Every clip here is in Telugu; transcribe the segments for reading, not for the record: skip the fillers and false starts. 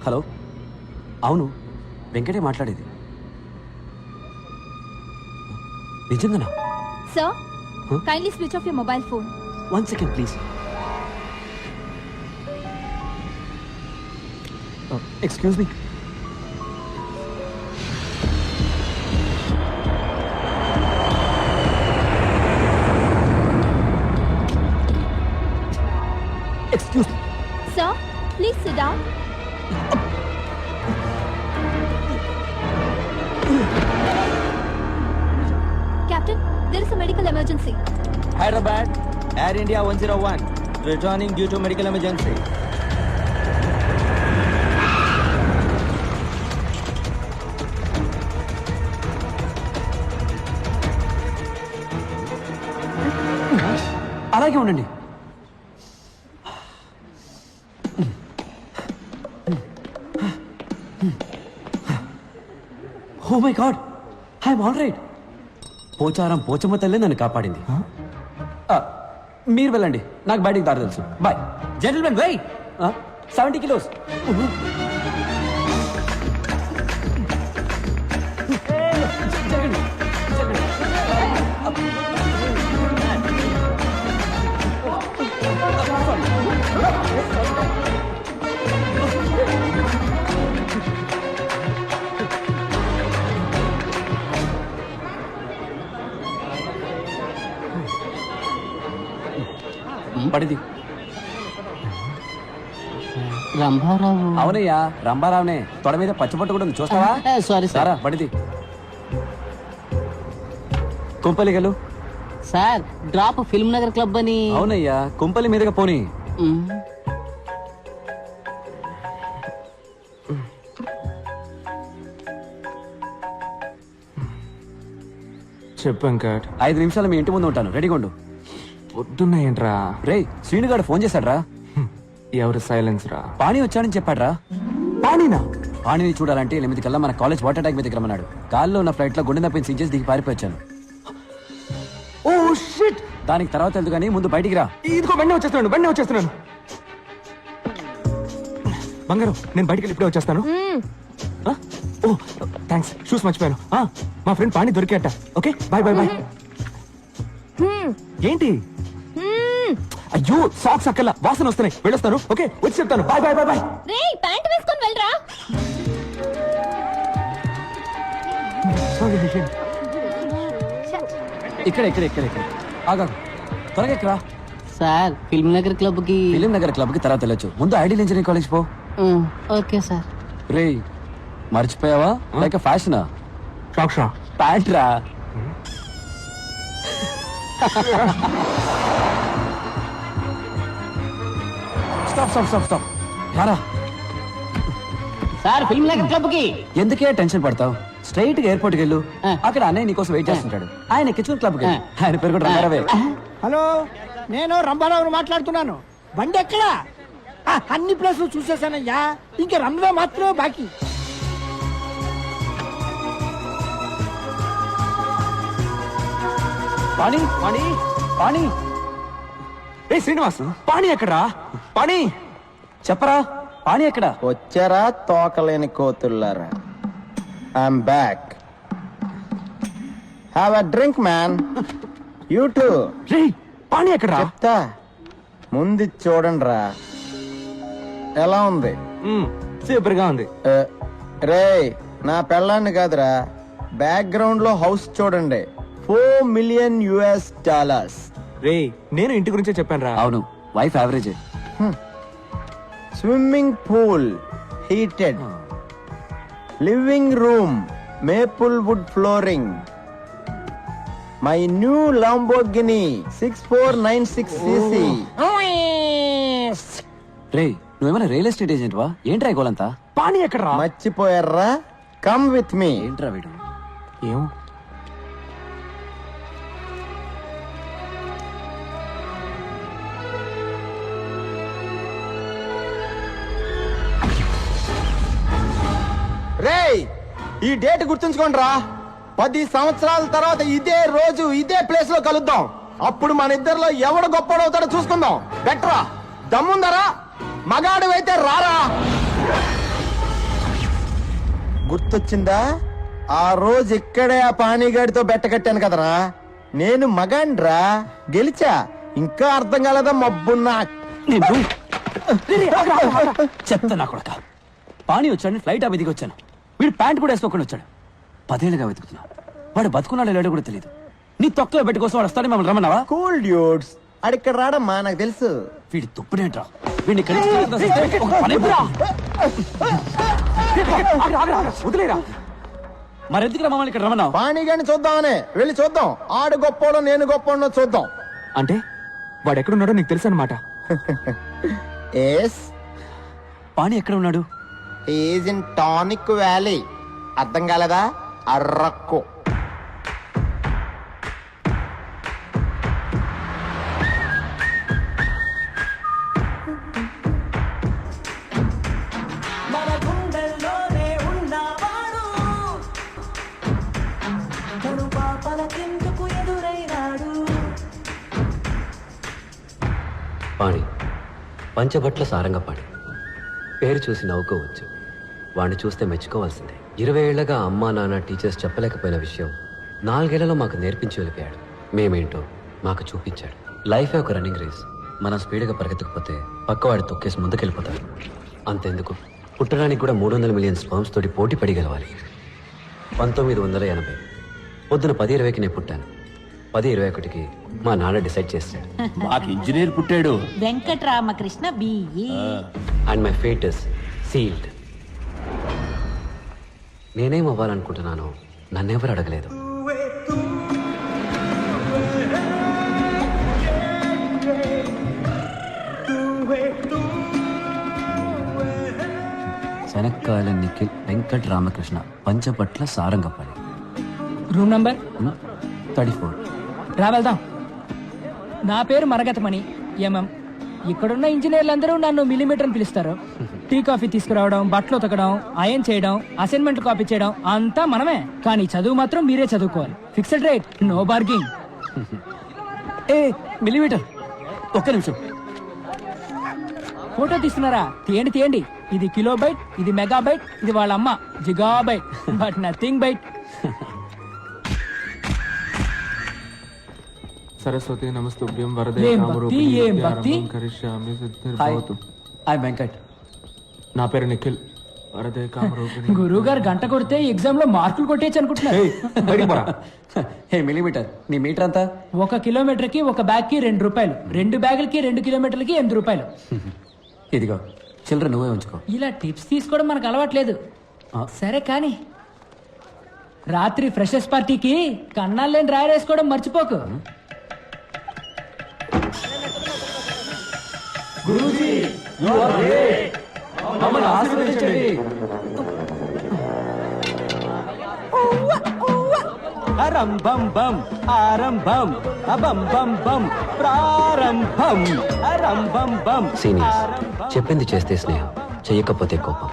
హలో, అవును వెంకటే మాట్లాడేది. నిజంగానా? Sir, kindly switch off your mobile phone. 1 second please. Excuse me. Excuse me. Sir, please sit down. Captain, there is a medical emergency. Hyderabad, Air India 101, returning due to medical emergency. అలాగే ఉండండి. Oh my God, I'm all right. Pocharam Pochamma తల్లి నన్ను కాపాడింది. మీరు వెళ్ళండి, నాకు బయటికి దారి తెలుసు. బాయ్. Gentlemen weight. 70 kilos. పడిది. రంభారావు. అవునయ్యా, రంభారావునే. తొడ మీద పచ్చిపట్టు కూడా ఉంది, చూస్తావా? సారీ సారా పడిది. కుంపలిగలు. Sir, drop Film Nagar club అని. అవునయ్యా, కుంపలి మీదగా పోనీ. చెప్పు వెంకట్. 5 నిమిషాలు మీ ఇంటి ముందు ఉంటాను, రెడీగా ఉండు. పొద్దున్నాయంట్రా. రే, శ్రీనుగాడు ఫోన్ చేశాడ్రా. ఎవరు సైలెన్స్ రా? పాణి వచ్చాడని చెప్పాడ్రా. పాణినా? పాణిని చూడాలంటే 8 కల్లా మన కాలేజ్ వాటర్ ట్యాంక్ మీద రమ్మన్నాడు. గాల్లో ఉన్న ఫ్లైట్ లో గుండె నప్పిన సీజెస్ దిగి పారిపోయాను. Oh shit. దానికి తర్వాత వెళ్తూ కానీ ముందు బయటికి రా. ఇదిగో బండి వచ్చేస్తున్నాను. బంగారం, నేను బయటికి వెళ్ళి ఇప్పుడే వచ్చేస్తాను. ఓ థ్యాంక్స్, షూస్ మర్చిపోయాను. మా ఫ్రెండ్ పాణి దొరికేట. Okay, bye bye bye. ఏంటి? అయ్యో, సాక్స్ అక్కల వాసన వస్తున్నాయి, వెళ్ళొస్తాను. ఓకే, వచ్చి చెప్తాను. Bye bye bye bye. రేయ్, ప్యాంట్ వేసుకొని వెళ్ళరా. ఇక్కడ ఆగా, త్వరగా ఎక్కరా. సార్, ఫిల్మ్ నగర్ క్లబ్ కి. ఫిలిం నగర్ క్లబ్ కి తర్వాత వెళ్ళొచ్చు. ముందు ఐడియల్ ఇంజనీరింగ్ కాలేజ్ పో. Okay sir. రే, మర్చిపోయావా? లేక ఫ్యాషనా? సాక్స్ రా. ప్యాంట్ రా. స్టాప్. రారా. సార్, ఫిల్మ్ నగర్ క్లబ్ కి. ఎందుకే టెన్షన్ పడతావు? స్ట్రైట్ గా ఎయిర్పోర్ట్ కి వెళ్ళు. అక్కడ అన్నయ్య నీకోసం వెయిట్ చేస్తుంటాడు. ఆయన కిచెన్ క్లబ్ కి. ఆయన పేరు కూడా రంగారావే. హలో, నేను రంభారావుని మాట్లాడుతున్నాను. బండి ఎక్కడా? అన్ని ప్లేసులు చూసేసానయ్యా, ఇంకా రన్వే మాత్రమే బాకీ. పాణి. ఏ శ్రీనివాస్, పాణి ఎక్కడా? పాణి చెప్పరా, పాణి ఎక్కడ? వచ్చారా తోకలేని కోతుల్లారా? I'm back. Have a drink man. You too. రే, పాణి ఎక్కడా? చెప్తా, ముందు చూడండి రా. ఎలా ఉంది? సూపర్ గా ఉంది. రే, నా పెళ్ళాన్ని కాదురా, బ్యాక్గ్రౌండ్ లో హౌస్ చూడండి. $4 million. రే, నేను ఇంటి గురించే చెప్పాను రా. అవును, wife average. Swimming pool heated, living room maple wood flooring, my new Lamborghini 6496cc. రే, నువ్వేమైనా రియల్ ఎస్టేట్ ఏజెంట్ వా? ఏంట్రా గోలంతా? పాణి ఎక్కడా? మర్చిపోయారా? Come with me. ఏంట్రా వీడు? ఏం? రేయ్, ఈ డేట్ గుర్తుంచుకోండి రా. 10 సంవత్సరాల తర్వాత ఇదే రోజు ఇదే ప్లేస్ లో కలుద్దాం. అప్పుడు మన ఇద్దరిలో ఎవడు గొప్పడవుతాడో చూసుకుందాం. బెటరా? దమ్ముందరా? మగాడు అయితే రారా. గుర్తొచ్చిందా? ఆ రోజు ఇక్కడే ఆ పానీగాడితో బెట్ట కట్టాను కదరా. నేను మగాండ్రా, గెలిచా. ఇంకా అర్థం కాలేదా మబ్బున్నా? చెప్తా నా కొడక. పానీ వచ్చాడని ఫ్లైట్ ఆ దిగి వచ్చాను. వీడు ప్యాంట్ కూడా వేసుకోకుండా వచ్చాడు. 10 ఏళ్ళుగా వెతుకుతున్నా. వాడు బతుకున్నాడో లేడో కూడా తెలియదు. నీ తొక్కలో పెట్టి కోసం వాడు వస్తాడని మమ్మల్ని రమ్మన్నావా? కూల్ డ్యూడ్స్, అడిక్కడ రాడమ్మా, నాకు తెలుసు. వీడి తుప్పుడేంట్రా? వీడిని ఇక్కడి నుంచి తీసుకొస్తే ఒక పని అయిపోరా. వదిలేరా. మరెందుకురా మమ్మల్ని ఇక్కడ రమ్మన్నావు? పానీగాడిని చూద్దామనే వెళ్ళి చూద్దాం. ఆడు గొప్పోడో నేను గొప్పోడో చూద్దాం. అంటే వాడు ఎక్కడున్నాడో నీకు తెలుసు అనమాట. ఎస్, పానీ ఎక్కడ ఉన్నాడు? Is in tonic valley. అర్థం కాలేదా? అర్రక్కు. పాణి పంచబట్ల సారంగపాణి. పేరు చూసి నవ్వుకోవచ్చు, వాడిని చూస్తే మెచ్చుకోవాల్సిందే. 20 ఏళ్లగా అమ్మా నాన్న టీచర్స్ చెప్పలేకపోయిన విషయం 4 ఏళ్లలో మాకు నేర్పించి వెళ్ళిపోయాడు. మేమేంటో మాకు చూపించాడు. లైఫే ఒక రన్నింగ్ రేస్. మనం స్పీడ్గా పరిగెత్తకపోతే పక్కవాడి తొక్కేసి ముందుకెళ్ళిపోతాడు. అంతెందుకు, పుట్టడానికి కూడా 300 మిలియన్ స్పర్మ్స్ తోటి పోటీ పడి గెలవాలి. 1980 పొద్దున 10:20కి నేను పుట్టాను. 10:21కి మా నాన్న డిసైడ్ చేశాడు. మాకు ఇంజనీర్ పుట్టాడు. Venkataramakrishna BE. And my fate is sealed. నేనేం అవ్వాలనుకుంటున్నానో నన్నెవరు అడగలేదు. శనక్కాయల నిఖిల్ వెంకట రామకృష్ణ పంచపట్ల సారంగపాణి. Room number 34. రా వెళ్దాం. నా పేరు మరగతమణి ఎంఎం. ఇక్కడున్న ఇంజనీర్లందరూ నన్ను మిల్లీమీటర్ అని పిలుస్తారు. టీ కాఫీ తీసుకురావడం, బట్టలు ఉతకడం, అయన్ చేయడం, అసైన్మెంట్ కాపీ చేయడం అంతా మనమే. కానీ చదువు మాత్రం మీరే చదువుకోవాలి. Fixed rate, no bargaining. A millimetre, ఒక్క నిమిషం. ఫోటో తీస్తున్నారా? తీయండి తీయండి. ఇది కిలోబైట్, ఇది మెగాబైట్, ఇది వాళ్ళ అమ్మ gigabyte, but nothing byte. Saraswati నమస్తుభ్యం వరదే ఏం కామరూపిణి భక్తి, ఏం భక్తి. విద్యారంభం కరిష్యామి హాయ్, సిద్ధిర్భవతు. హాయ్ వెంకట్. నా పేరు నిఖిల్. వరదే కామరూపిణి. గురువు గారు గంట కొడితే ఎగ్జామ్ లో మార్కులు కొట్టేయచ్చు అనుకుంటున్నారు. ఏయ్, బయటికి పోరా. హే మిల్లీమీటర్, నీ మీటర్ అంతా? 1 కిలోమీటర్ కి 1 బ్యాగ్ కి 2 రూపాయలు, 2 బ్యాగులకి 2 కిలోమీటర్లకి 8 రూపాయలు. ఇదిగో చిల్లర నువ్వే ఉంచుకో. ఇలా టిప్స్ తీసుకోవడం మనకు అలవాట్లేదు. సరే కానీ రాత్రి ఫ్రెషర్స్ పార్టీకి కన్నాలేని రాయరేసుకోవడం మర్చిపోకు. మమ్మల్ని ఆశీర్వదించండి. అరంభం బం ఆరంభం అబం బం బం ప్రారంభం అరంభం బం. సీనియర్స్ చెప్పింది చేస్తే స్నేహం, చెయ్యకపోతే కోపం.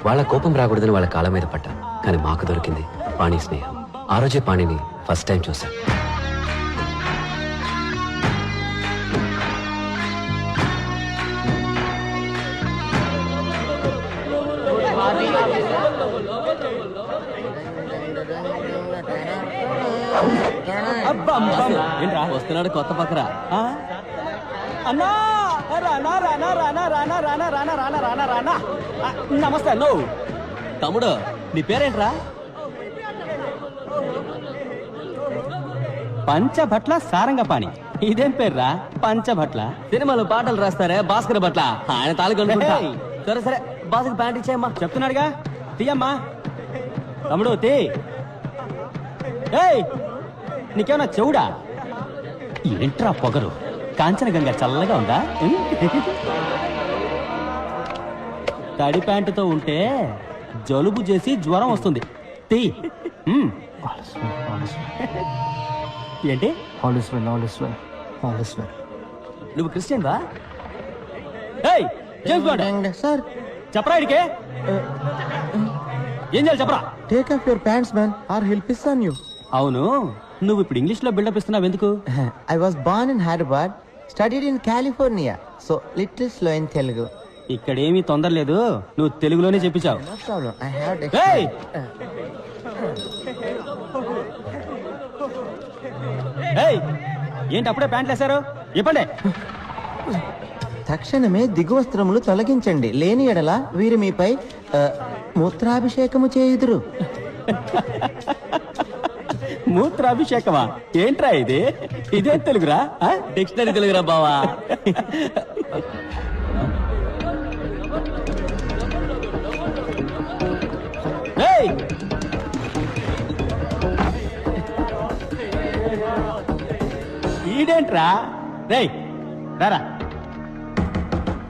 వాళ్ళ కోపం రాకూడదని వాళ్ళ కాళ్ళ మీద పడ్డా, కానీ మాకు దొరికింది పాణి స్నేహం. ఆ రోజే పాణిని ఫస్ట్ టైం చూశాను. ఏంట్రా వస్తున్నాడు కొత్త పక్కరా? అన్నా రానా రానా రానా రానా రానా రానా రానా రానా రానా. నమస్తే అన్నో. తమ్ముడు నీ పేరేంట్రా? పంచభట్ల సారంగపాణి. ఇదేం పేర్రా పంచభట్ల? సినిమాలో పాటలు రాస్తారే భాస్కర్ భట్ల, ఆయన తాలూకా. సరే సరే, బాస్కి ప్యాంట్ ఇచ్చేయమ్మా. చెప్తున్నాడుగా, తీయమ్మా. తమ్ముడు తీ. ఏయ్, నీకేమన్నా చెవుడా? ఏంట్రా పొగరు? కాంచనగంగా చల్లగా ఉందా? తడి ప్యాంటుతో ఉంటే జలుబు చేసి జ్వరం వస్తుంది. తీ. ఏంటి? నువ్వు క్రిస్టియన్ వా? ఏయ్ జేమ్స్ బాండ్, సార్ చెప్పరా ఇడికే ఏం చేయాలి చెప్పరా? Take off your pants man or he'll piss on you. అవును, నువ్వు ఇప్పుడు ఇంగ్లీష్ లో బిల్డప్ ఇస్తున్నావు ఎందుకు? I was born in Hyderabad, studied in California, so little slow in Telugu. ఇక్కడేమీ తొందర లేదు, నువ్వు తెలుగులోనే చెప్పించావు. ఏయ్! ఏయ్! ఏంటి అప్పుడే ప్యాంట్లు వేశారు? ఇవ్వండి. తక్షణమే దిగు వస్త్రములు తొలగించండి, లేని ఎడల వీరు మీపై మూత్రాభిషేకము చేయుదురు. మూత్రాభిషేకమా? ఏంట్రా ఇది? ఇదేం తెలుగురా? డిక్షనరీ తెలుగురా బావా. ఏయ్! ఈడేంట్రా? రేయ్ రారా,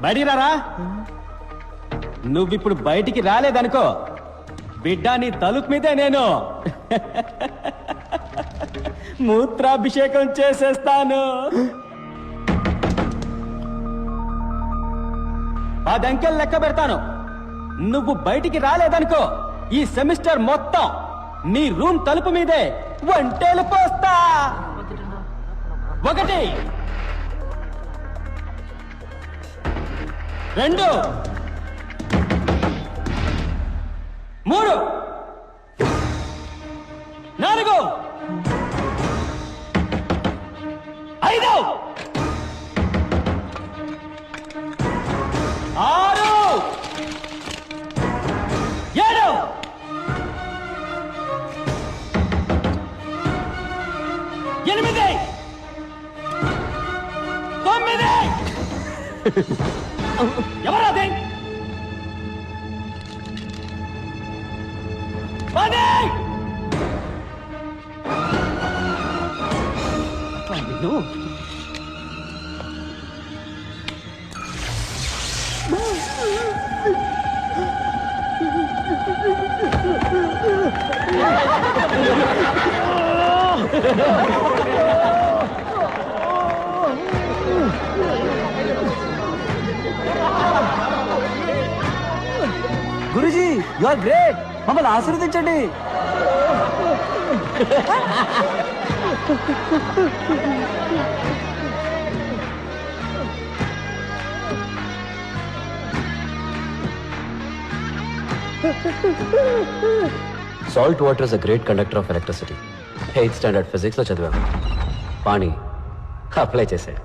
బయటికి రారా. నువ్విప్పుడు బయటికి రాలేదనుకో, బిడ్డ నీ తలుపు మీదే నేను మూత్రాభిషేకం చేసేస్తాను. 10 అంకెలు లెక్క పెడతాను. నువ్వు బయటికి రాలేదనుకో, ఈ సెమిస్టర్ మొత్తం నీ రూమ్ తలుపు మీదే వంటేలు పోస్తా. 1 2 3 4 5 6 7 8 9 ఎవరది? 10 గురుజీ యు ఆర్ గ్రేట్, మమ్మల్ని ఆశీర్వదించండి. Salt water is a great conductor of electricity. 8th standard physics లో చదివాము. పాణి అప్లై చేశాడు.